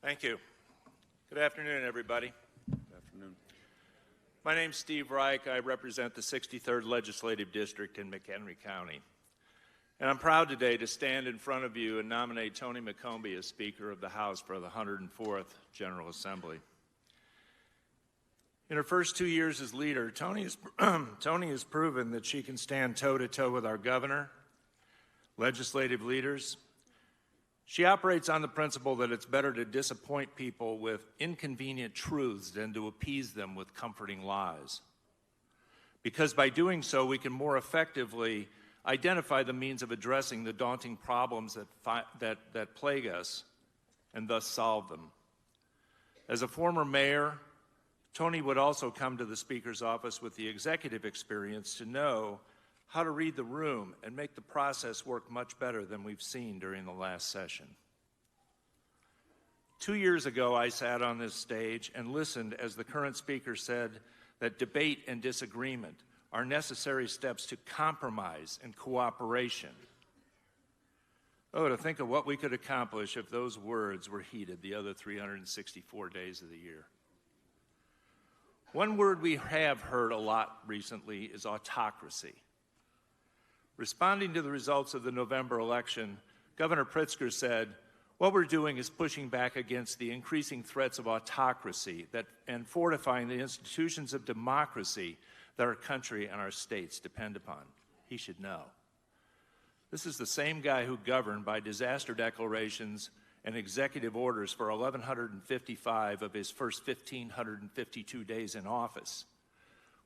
Thank you. Good afternoon, everybody. Good afternoon. My name's Steve Reick. I represent the 63rd Legislative District in McHenry County. And I'm proud today to stand in front of you and nominate Tony McCombie as Speaker of the House for the 104th General Assembly. In her first 2 years as leader, Tony has proven that she can stand toe-to-toe with our governor, legislative leaders. She operates on the principle that it's better to disappoint people with inconvenient truths than to appease them with comforting lies. Because by doing so, we can more effectively identify the means of addressing the daunting problems that plague us and thus solve them. As a former mayor, Tony would also come to the Speaker's office with the executive experience to know how to read the room and make the process work much better than we've seen during the last session. 2 years ago, I sat on this stage and listened as the current Speaker said that debate and disagreement are necessary steps to compromise and cooperation. Oh, to think of what we could accomplish if those words were heeded the other 364 days of the year. One word we have heard a lot recently is autocracy. Responding to the results of the November election, Governor Pritzker said, "What we're doing is pushing back against the increasing threats of autocracy and fortifying the institutions of democracy that our country and our states depend upon." He should know. This is the same guy who governed by disaster declarations and executive orders for 1,155 of his first 1,552 days in office,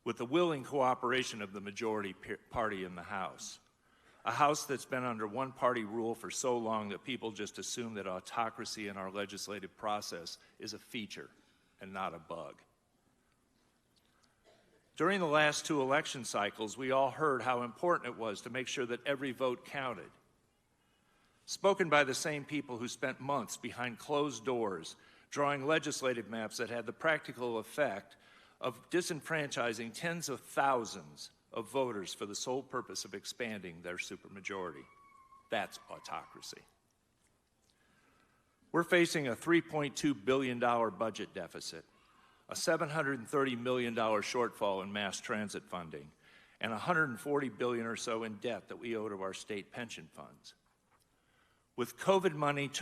with the willing cooperation of the majority party in the House. A House that's been under one-party rule for so long that people just assume that autocracy in our legislative process is a feature and not a bug. During the last two election cycles, we all heard how important it was to make sure that every vote counted. Spoken by the same people who spent months behind closed doors drawing legislative maps that had the practical effect of disenfranchising tens of thousands of voters for the sole purpose of expanding their supermajority. That's autocracy. We're facing a $3.2 billion budget deficit, a $730 million shortfall in mass transit funding, and $140 billion or so in debt that we owe to our state pension funds. With COVID money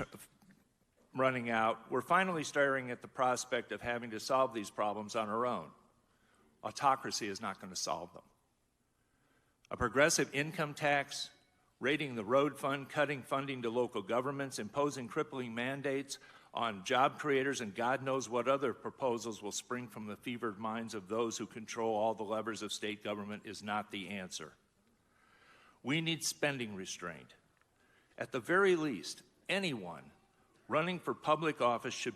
running out, we're finally staring at the prospect of having to solve these problems on our own. Autocracy is not going to solve them. A progressive income tax, raiding the road fund, cutting funding to local governments, imposing crippling mandates on job creators, and God knows what other proposals will spring from the fevered minds of those who control all the levers of state government is not the answer. We need spending restraint. At the very least, anyone running for public office should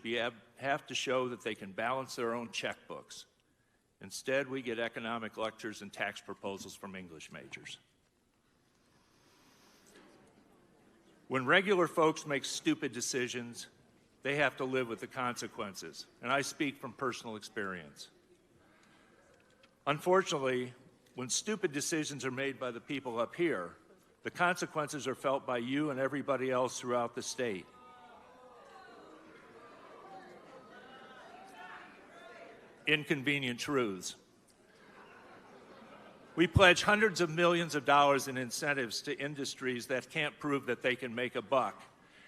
have to show that they can balance their own checkbooks. Instead, we get economic lectures and tax proposals from English majors. When regular folks make stupid decisions, they have to live with the consequences, and I speak from personal experience. Unfortunately, when stupid decisions are made by the people up here, the consequences are felt by you and everybody else throughout the state. Inconvenient truths. We pledge hundreds of millions of dollars in incentives to industries that can't prove that they can make a buck.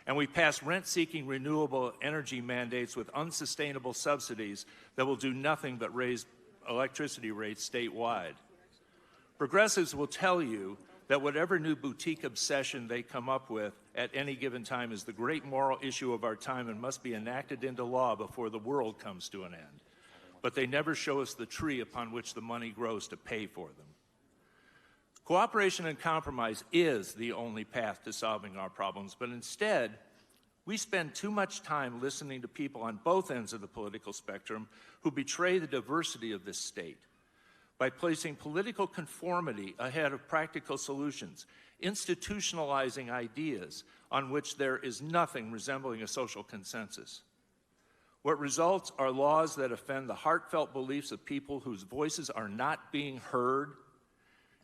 And we pass rent-seeking renewable energy mandates with unsustainable subsidies that will do nothing but raise electricity rates statewide. Progressives will tell you that whatever new boutique obsession they come up with at any given time is the great moral issue of our time and must be enacted into law before the world comes to an end. But they never show us the tree upon which the money grows to pay for them. Cooperation and compromise is the only path to solving our problems, but instead, we spend too much time listening to people on both ends of the political spectrum who betray the diversity of this state by placing political conformity ahead of practical solutions, institutionalizing ideas on which there is nothing resembling a social consensus. What results are laws that offend the heartfelt beliefs of people whose voices are not being heard,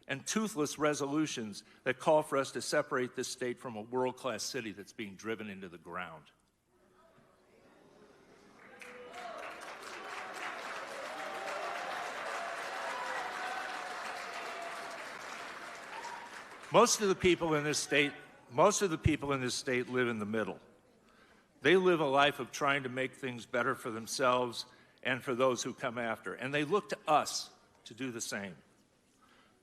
and toothless resolutions that call for us to separate this state from a world-class city that's being driven into the ground. Most of the people in this state live in the middle. They live a life of trying to make things better for themselves and for those who come after, and they look to us to do the same.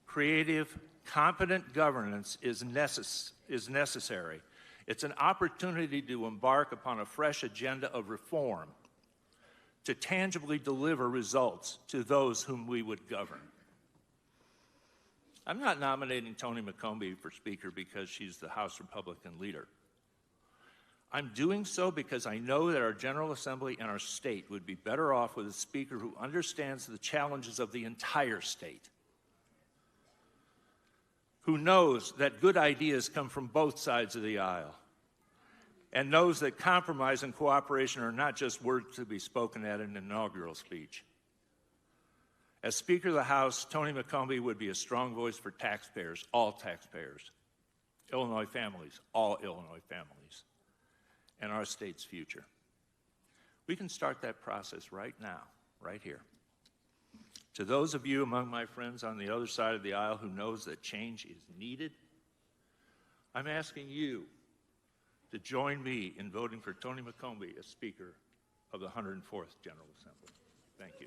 Creative, competent governance is necessary. It's an opportunity to embark upon a fresh agenda of reform, to tangibly deliver results to those whom we would govern. I'm not nominating Toni McCombie for Speaker because she's the House Republican leader. I'm doing so because I know that our General Assembly and our state would be better off with a Speaker who understands the challenges of the entire state, who knows that good ideas come from both sides of the aisle, and knows that compromise and cooperation are not just words to be spoken at an inaugural speech. As Speaker of the House, Toni McCombie would be a strong voice for taxpayers, all taxpayers, Illinois families, all Illinois families, and our state's future. We can start that process right now, right here. To those of you among my friends on the other side of the aisle who knows that change is needed, I'm asking you to join me in voting for Toni McCombie as Speaker of the 104th General Assembly. Thank you.